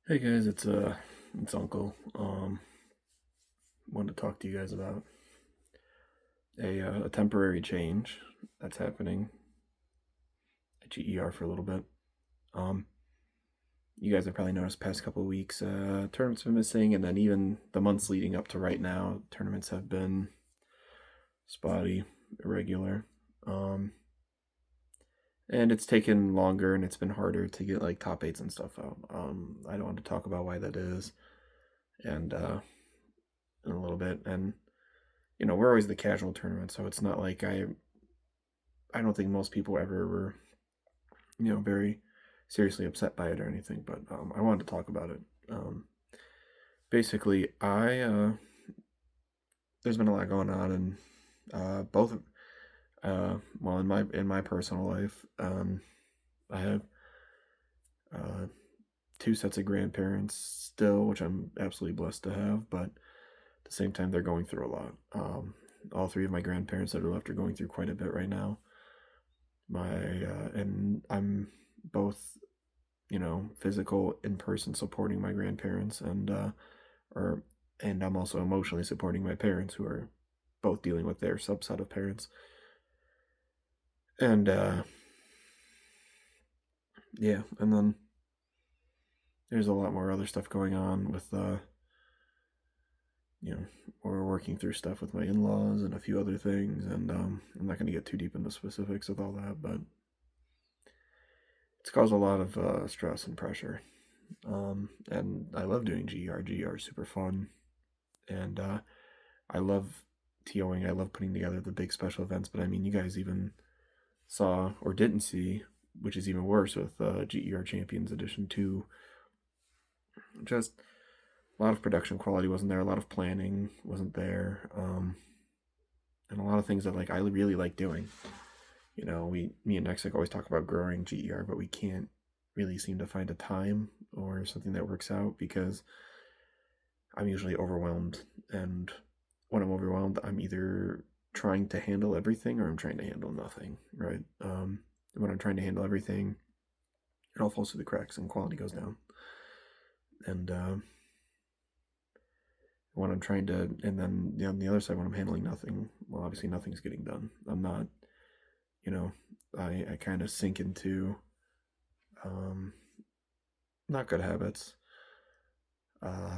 Hey guys, it's Uncle. Wanted to talk to you guys about a temporary change that's happening at GER for a little bit. Um, you guys have probably noticed past couple of weeks, tournaments have been missing, and then even the months leading up to right now, tournaments have been spotty, irregular. Um, and it's taken longer and it's been harder to get like top eights and stuff out. I don't want to talk about why that is, and in a little bit, and we're always the casual tournament, so it's not like I don't think most people ever were, very seriously upset by it or anything, but I wanted to talk about it. Um, Basically, there's been a lot going on, and both, well, in my personal life, I have uh, two sets of grandparents still, which I'm absolutely blessed to have, but at the same time, they're going through a lot. All three of my grandparents that are left are going through quite a bit right now. And I'm both, physical in person supporting my grandparents, or and I'm also emotionally supporting my parents who are both dealing with their subset of parents. And yeah, and then there's a lot more other stuff going on with you know, we're working through stuff with my in-laws and a few other things, and I'm not going to get too deep into specifics with all that, but it's caused a lot of stress and pressure. And I love doing GR. GR is super fun, and I love TOing. I love putting together the big special events. But I mean, you guys even saw or didn't see, which is even worse with GER Champions Edition 2. Just a lot of production quality wasn't there. A lot of planning wasn't there, and a lot of things that I really like doing. Me and Nexic always talk about growing GER, but we can't really seem to find a time or something that works out because I'm usually overwhelmed. And when I'm overwhelmed, I'm either trying to handle everything or I'm trying to handle nothing, right? When I'm trying to handle everything, it all falls through the cracks and quality goes down. And when I'm trying to, and then on the other side, when I'm handling nothing, well, obviously nothing's getting done. I'm not, you know, I kind of sink into um, not good habits. Uh,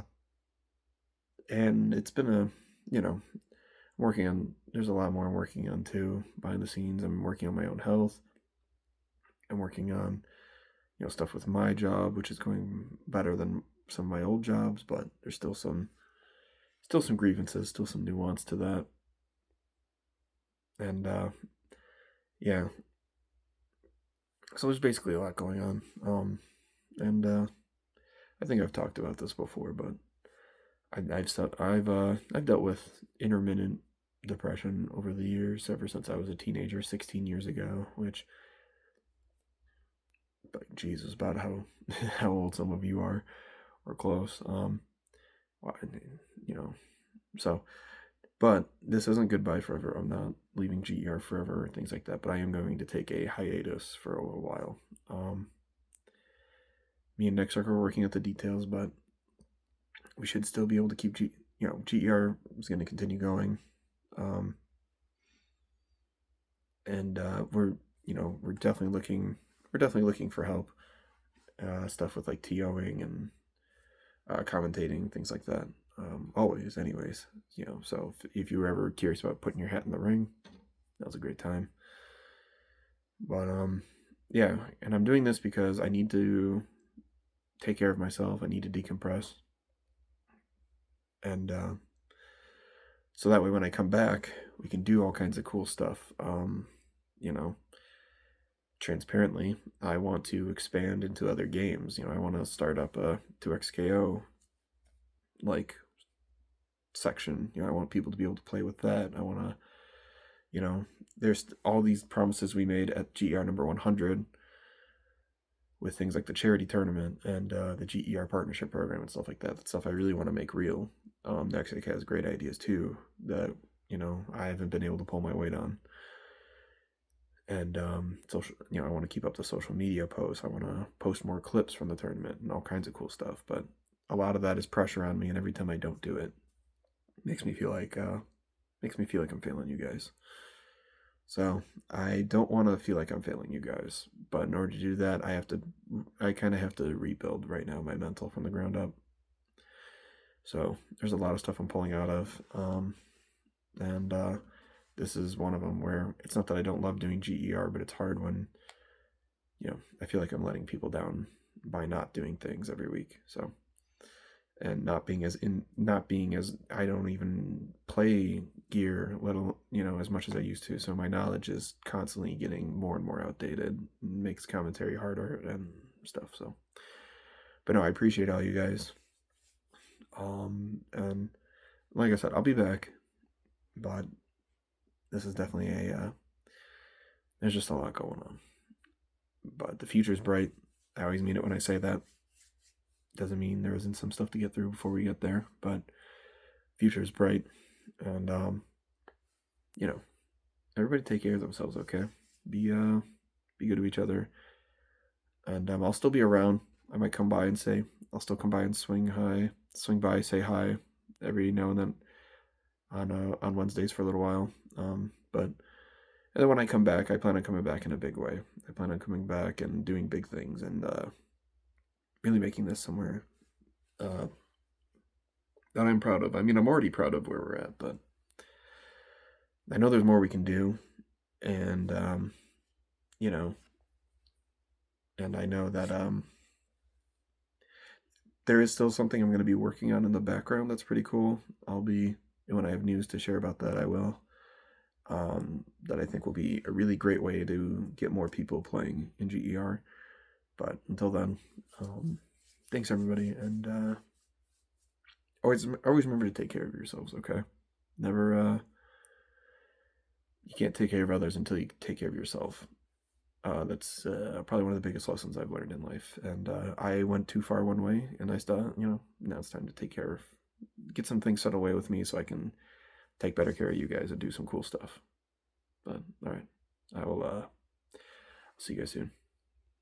and it's been working on, there's a lot more I'm working on too behind the scenes. I'm working on my own health. I'm working on, stuff with my job, which is going better than some of my old jobs, but there's still some grievances, still some nuance to that. And yeah, so there's basically a lot going on. And I think I've talked about this before, but I've dealt with intermittent depression over the years, ever since I was a teenager, 16 years ago. Which, like, Jesus, about how how old some of you are, or close. You know, so, but this isn't goodbye forever. I'm not leaving GER forever or things like that. But I am going to take a hiatus for a little while. Me and Nick are working at the details, but we should still be able to keep GER is going to continue going. Um, and we're definitely looking for help, stuff with like TOing and commentating, things like that. Always, anyways. So if you were ever curious about putting your hat in the ring, that was a great time. But yeah, and I'm doing this because I need to take care of myself. I need to decompress, and so that way when I come back, we can do all kinds of cool stuff. You know, Transparently, I want to expand into other games. I want to start up a 2XKO like section. I want people to be able to play with that. I want to, there's all these promises we made at GER number 100 with things like the charity tournament and the GER partnership program and stuff like that. That stuff I really want to make real. Nexic has great ideas too that I haven't been able to pull my weight on. And social, I want to keep up the social media posts. I want to post more clips from the tournament and all kinds of cool stuff. But a lot of that is pressure on me, and every time I don't do it, makes me feel like I'm failing you guys. So I don't want to feel like I'm failing you guys, but in order to do that, I kind of have to rebuild right now my mental from the ground up. So there's a lot of stuff I'm pulling out of, and this is one of them where it's not that I don't love doing GER, but it's hard when I feel like I'm letting people down by not doing things every week. So and not being as I don't even play gear little as much as I used to. So my knowledge is constantly getting more and more outdated, makes commentary harder and stuff. So, but no, I appreciate all you guys. And like I said, I'll be back, but this is definitely there's just a lot going on. But the future's bright. I always mean it when I say that. Doesn't mean there isn't some stuff to get through before we get there, but future is bright. And everybody take care of themselves, okay? Be good to each other. And I'll still be around. I might come by and I'll still come by and swing by, say hi every now and then on Wednesdays for a little while. But and then when I come back, I plan on coming back in a big way. I plan on coming back and doing big things and really making this somewhere that I'm proud of. I mean, I'm already proud of where we're at, but I know there's more we can do, and and I know that there is still something I'm going to be working on in the background that's pretty cool. When I have news to share about that, I will. That I think will be a really great way to get more people playing in GER. But until then, thanks everybody, and always remember to take care of yourselves. Okay, never. You can't take care of others until you take care of yourself. That's probably one of the biggest lessons I've learned in life. And I went too far one way, and I still, now it's time to get some things set away with me so I can take better care of you guys and do some cool stuff. But all right, I will see you guys soon.